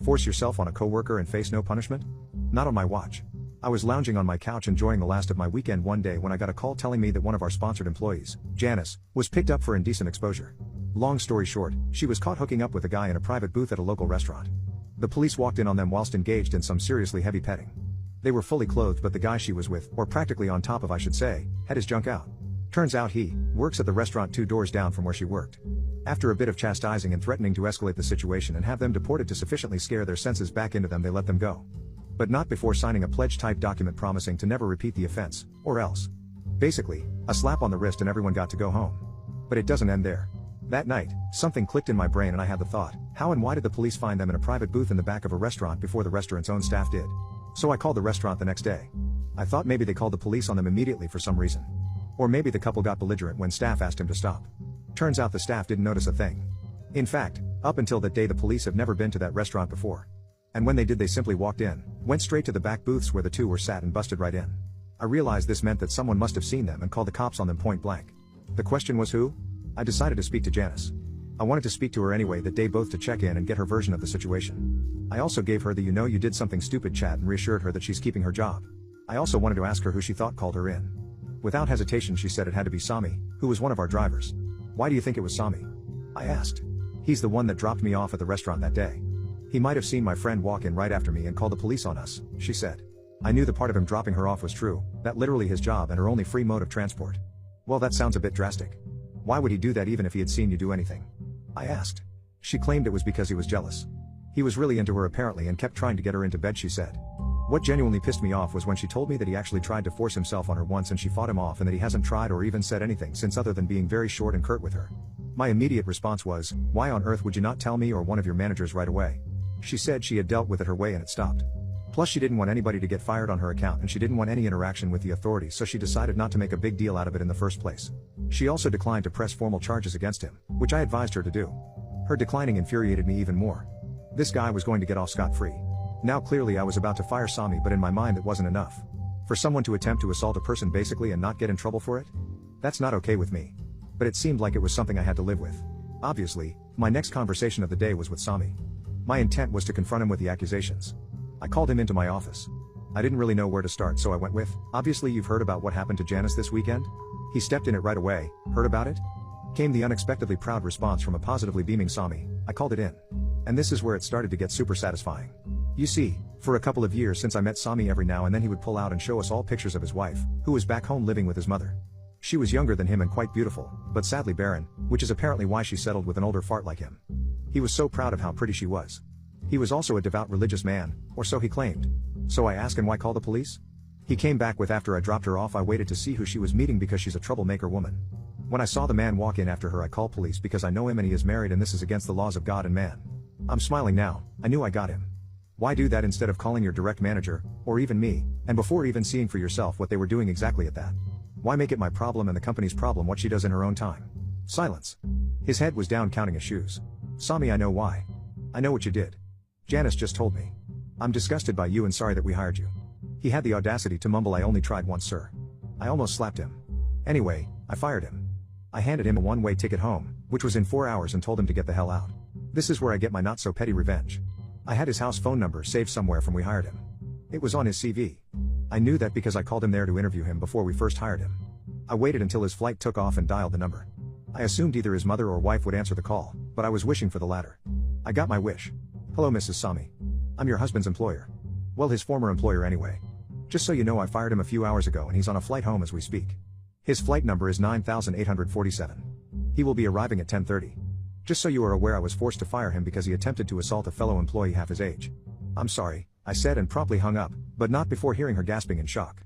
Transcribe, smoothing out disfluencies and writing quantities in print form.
Force yourself on a coworker and face no punishment? Not on my watch. I was lounging on my couch enjoying the last of my weekend one day when I got a call telling me that one of our sponsored employees, Janice, was picked up for indecent exposure. Long story short, she was caught hooking up with a guy in a private booth at a local restaurant. The police walked in on them whilst engaged in some seriously heavy petting. They were fully clothed, but the guy she was with, or practically on top of I should say, had his junk out. Turns out he works at the restaurant 2 doors down from where she worked. After a bit of chastising and threatening to escalate the situation and have them deported to sufficiently scare their senses back into them, they let them go. But not before signing a pledge-type document promising to never repeat the offense, or else. Basically, a slap on the wrist and everyone got to go home. But it doesn't end there. That night, something clicked in my brain and I had the thought, how and why did the police find them in a private booth in the back of a restaurant before the restaurant's own staff did? So I called the restaurant the next day. I thought maybe they called the police on them immediately for some reason. Or maybe the couple got belligerent when staff asked him to stop. Turns out the staff didn't notice a thing. In fact, up until that day the police have never been to that restaurant before. And when they did, they simply walked in, went straight to the back booths where the two were sat and busted right in. I realized this meant that someone must have seen them and called the cops on them point blank. The question was who? I decided to speak to Janice. I wanted to speak to her anyway that day both to check in and get her version of the situation. I also gave her the you did something stupid chat and reassured her that she's keeping her job. I also wanted to ask her who she thought called her in. Without hesitation she said it had to be Sami, who was one of our drivers. Why do you think it was Sami? I asked. He's the one that dropped me off at the restaurant that day. He might have seen my friend walk in right after me and call the police on us, she said. I knew the part of him dropping her off was true, that literally his job and her only free mode of transport. Well, that sounds a bit drastic. Why would he do that even if he had seen you do anything? I asked. She claimed it was because he was jealous. He was really into her apparently and kept trying to get her into bed, she said. What genuinely pissed me off was when she told me that he actually tried to force himself on her once and she fought him off and that he hasn't tried or even said anything since other than being very short and curt with her. My immediate response was, why on earth would you not tell me or one of your managers right away? She said she had dealt with it her way and it stopped. Plus she didn't want anybody to get fired on her account and she didn't want any interaction with the authorities, so she decided not to make a big deal out of it in the first place. She also declined to press formal charges against him, which I advised her to do. Her declining infuriated me even more. This guy was going to get off scot-free. Now clearly I was about to fire Sami, but in my mind it wasn't enough. For someone to attempt to assault a person basically and not get in trouble for it? That's not okay with me. But it seemed like it was something I had to live with. Obviously, my next conversation of the day was with Sami. My intent was to confront him with the accusations. I called him into my office. I didn't really know where to start, so I went with, obviously you've heard about what happened to Janice this weekend? He stepped in it right away. Heard about it? Came the unexpectedly proud response from a positively beaming Sami. I called it in. And this is where it started to get super satisfying. You see, for a couple of years since I met Sami, every now and then he would pull out and show us all pictures of his wife, who was back home living with his mother. She was younger than him and quite beautiful, but sadly barren, which is apparently why she settled with an older fart like him. He was so proud of how pretty she was. He was also a devout religious man, or so he claimed. So I asked him why call the police? He came back with, after I dropped her off I waited to see who she was meeting because she's a troublemaker woman. When I saw the man walk in after her I call police because I know him and he is married and this is against the laws of God and man. I'm smiling now, I knew I got him. Why do that instead of calling your direct manager, or even me, and before even seeing for yourself what they were doing exactly at that? Why make it my problem and the company's problem what she does in her own time? Silence. His head was down counting his shoes. Sami, I know why. I know what you did. Janice just told me. I'm disgusted by you and sorry that we hired you. He had the audacity to mumble, I only tried once, sir. I almost slapped him. Anyway, I fired him. I handed him a one-way ticket home, which was in 4 hours, and told him to get the hell out. This is where I get my not-so-petty revenge. I had his house phone number saved somewhere from we hired him. It was on his CV. I knew that because I called him there to interview him before we first hired him. I waited until his flight took off and dialed the number. I assumed either his mother or wife would answer the call, but I was wishing for the latter. I got my wish. Hello, Mrs. Sami. I'm your husband's employer. Well, his former employer anyway. Just so you know, I fired him a few hours ago and he's on a flight home as we speak. His flight number is 9847. He will be arriving at 10:30. Just so you are aware, I was forced to fire him because he attempted to assault a fellow employee half his age. I'm sorry, I said and promptly hung up, but not before hearing her gasping in shock.